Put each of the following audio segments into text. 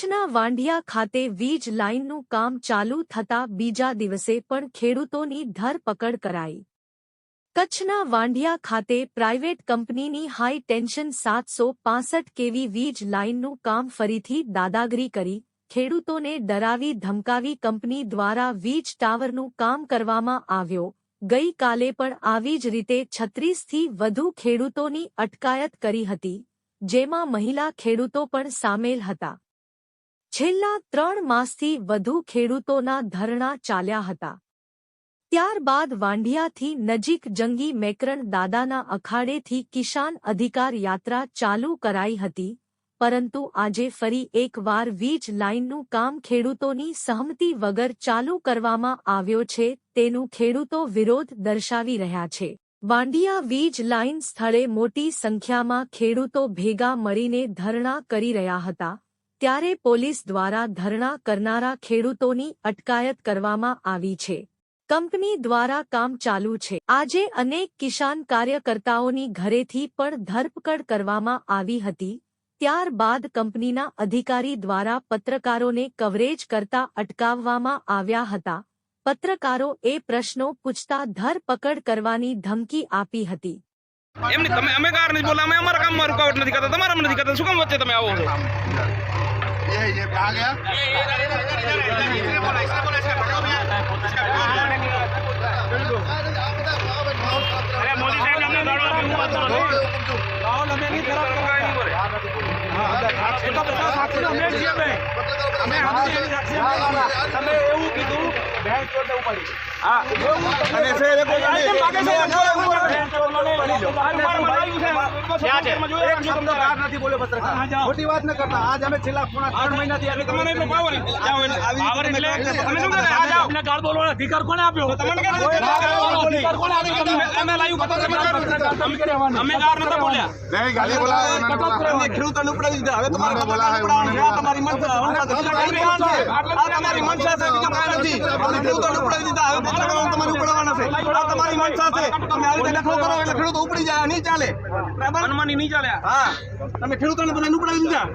કચ્છના વાંઢિયા ખાતે વીજ લાઇનનું કામ ચાલુ થતા બીજા દિવસે પણ ખેડૂતોની ધરપકડ કરાઈ। કચ્છના વાંઢિયા ખાતે પ્રાઇવેટ કંપનીની હાઈ ટેન્શન 765 કેવી વીજ લાઇનનું કામ ફરીથી દાદાગીરી કરી ખેડૂતોને ડરાવી ધમકાવી કંપની દ્વારા વીજ ટાવરનું કામ કરવામાં આવ્યો। ગઈકાલે પણ આવી જ રીતે 36થી વધુ ખેડૂતોની અટકાયત કરી હતી, જેમાં મહિલા ખેડૂતો પણ સામેલ હતા। છેલ્લા 3 માસથી વધુ ખેડૂતોના ધરણા ચાલ્યા હતા। ત્યારબાદ વાંઢિયાથી નજીક જંગી મેકરણ દાદાના અખાડેથી કિસાન અધિકાર યાત્રા ચાલુ કરાઈ હતી, પરંતુ આજે ફરી એકવાર વીજ લાઇનનું કામ ખેડૂતોની સહમતિ વગર ચાલુ કરવામાં આવ્યો છે, તેનું ખેડૂતો વિરોધ દર્શાવી રહ્યા છે। વાંઢિયા વીજ લાઇન સ્થળે મોટી સંખ્યામાં ખેડૂતો ભેગા મળીને ધરણા કરી રહ્યા હતા, ત્યારે પોલીસ દ્વારા ધરણા કરનારા ખેડૂતોની અટકાયત કરવામાં આવી છે। કંપની દ્વારા કામ ચાલુ છે। આજે અનેક કિસાન કાર્યકર્તાઓની ઘરેથી પણ ધરપકડ કરવામાં આવી હતી। ત્યારબાદ કંપનીના અધિકારી દ્વારા પત્રકારોને કવરેજ કરતા અટકાવવામાં આવ્યા હતા। પત્રકારો એ પ્રશ્નો પૂછતા ધરપકડ કરવાની ધમકી આપી હતી। અમે કાર નથી બોલા, અમે અમારા કામમાં રૂકાવટ નથી કરતા, તમારા નથી કરતા, શું કામ વચ્ચે તમે આવો છો? ये आ गया अरे मोदी साहब हमने राहुल हमें नहीं खराब તમે એવું કીધું ભેંસ ચોટે ઉપાડી અને છે એક નથી બોલે પત્રકાર ખોટી વાત ન કરતા। આજ અમે છેલ્લા 8 મહિનાથી તમને એટલો પાવર એટલે તમે શું કરે? આ જાઓ, તમને ગાળ બોલવાનો અધિકાર કોણે આપ્યો? તમને અધિકાર કોણે આપ્યો? અમે લાઈવ પત્રકાર અમે ગાળ નતા બોલ્યા, नहीं गाली बोला અમે ખેડૂતોને ઉપડાવી દીધા। હવે તમારે બોલા તમારી મનસા આ તમારી મનસા છે, બીજા કાંઈ નથી। ખેડૂતોને ઉપડાવી દીધા, હવે પત્રકારોને તમારે ઉપડાવવાના છે। આ તમારી મનસા છે, તમે આવી રીતે લખો કરો એટલે ખેડૂતો ઉપડી જાય, નહીં ચાલે, બરાબર? મનમાની નહીં ચાલે। હા, તમે ખેડૂતોને બધાને ઉપડાવી દીધા।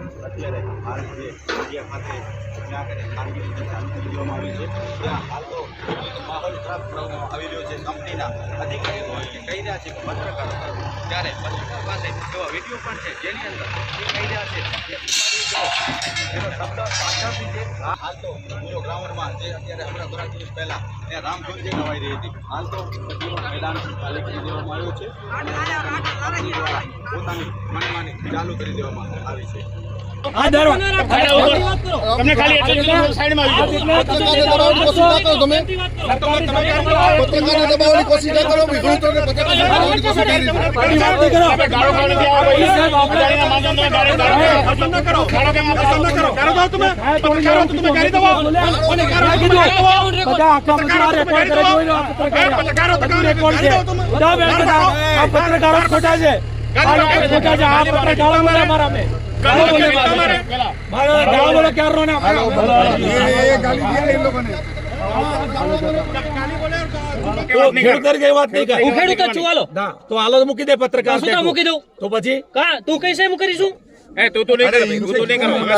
કંપનીના અધિકારીઓ કહી રહ્યા છે કે પત્રકારો, ત્યારે પત્રકાર પાસે એવા વિડીયો પણ છે જેની અંદર એ કહી રહ્યા છે કે એનો શબ્દ પાછળથી છે। હાલ તો પૂરો ગ્રાઉન્ડમાં જે અત્યારે હમણાં થોડા દિવસ પહેલા ત્યાં રામધૂન જે ગવાઈ રહી હતી, હાલ તો મેદાન ખાલી કરી દેવામાં આવ્યો છે અને પોતાની મનમાની ચાલુ કરી દેવામાં આવી છે। તમને ખાલી સાઈડમાં पत्रकार दबावनी कोशिश ना करो, તમે पत्रकार दबावनी कोशिश ना करो, ખેડૂતોને पत्रकार दबावनी कोशिश કરી ગાળો ખાવાની સાહેબ આપણે માધ્યમના ગાળો ન કરો, ગાળો કેમ પસંદ ન કરો, ગાળો દો તમે પત્રકારો તમે ગાળી દો અને ગાળો કીધું બધા આખા પત્રકાર રેકોર્ડ કરે જોઈનો પત્રકારો રેકોર્ડ છે આ પત્રકારો ખોટા છે, આ લોકો ખોટા છે, આ પત્રકારો બોલે અમારા મે ગાળો બોલે તમારે ગાળો બોલે ક્યારનો ને ये गाली दिया इन लोगों ने ખેડૂત કઈ વાત નહીં કરે, હું ખેડૂત જ છું। હાલો તો હાલો મૂકી દે પત્રકાર, શું મૂકી દઉં તો પછી કા તું કઈ છે મૂકી દઈશું? તું તો નહીં કરે, તું તો નહીં કરો, અમે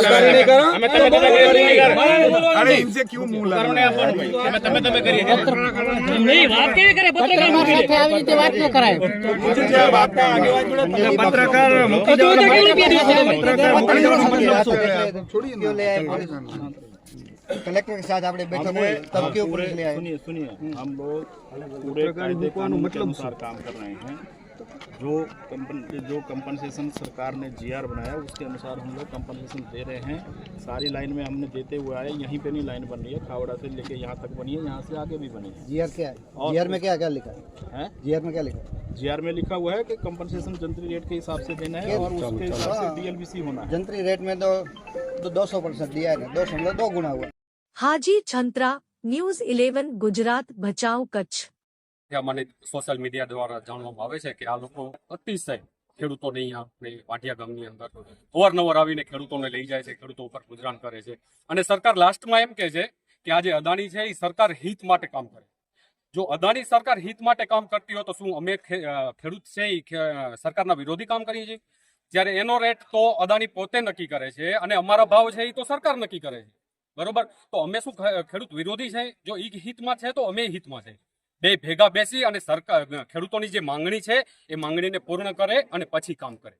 કરો, અમે તમે अरे इनसे क्यों मुंह लगा કરને આપવાનું ભાઈ, તમે કરીએ નહીં વાત કેવી કરે પત્રકાર મૂકી દે, આવી રીતે વાત ન કરાય। વાત ના આગેવાન જોડે પત્રકાર મૂકી દો તો કેટલું કહી દો कलेक्टर के साथ आपने बैठक हुई तब क्यों पुलिस ले आए? सुनिए हम लोग पूरे कायदे कानून के अनुसार काम कर रहे हैं। जो कंपनसेशन सरकार ने जीआर बनाया उसके अनुसार हम लोग कंपनसेशन दे रहे हैं। सारी लाइन में हमने देते हुए आए, यहीं पे नहीं लाइन बन रही है, खावड़ा से लेके यहाँ तक बनी है, यहाँ से आगे भी बनी है। जीआर क्या है? जीआर में क्या क्या लिखा है? जीआर में क्या लिखा है? जीआर में लिखा हुआ है कि कंपनसेशन जंतरी रेट के हिसाब से देना है और उसके हिसाब से डीएलबीसी होना है। जंतरी रेट में तो 200% दिया है, 2.2 गुना हुआ। હાજી છંત્રા, ન્યૂઝ 11 ગુજરાત, ભચાઉ, કચ્છ। મને સોશિયલ મીડિયા દ્વારા જાણવામાં આવે છે કે આ લોકો અતિશય ખેડૂતોને અહીંયા વાંઢિયા ગામની અંદર અવારનવાર આવીને ખેડૂતોને લઈ જાય છે, ખેડૂતો ઉપર ગુજરાન કરે છે અને સરકાર લાસ્ટમાં એમ કહે છે કે આ જે અદાણી છે એ સરકાર હિત માટે કામ કરે। જો અદાણી સરકાર હિત માટે કામ કરતી હોય તો શું અમે ખેડૂત છે એ સરકારના વિરોધી કામ કરીએ છીએ? જ્યારે એનો રેટ તો અદાણી પોતે નક્કી કરે છે અને અમારા ભાવ છે એ તો સરકાર નક્કી કરે છે, બરોબર? તો અમે શું ખેડૂત વિરોધી છે? જો એ હિતમાં છે તો અમે હિતમાં છે. બે ભેગા બેસી અને સરકાર ખેડૂતોની જે માંગણી છે એ માંગણીને પૂર્ણ કરે અને પછી કામ કરે.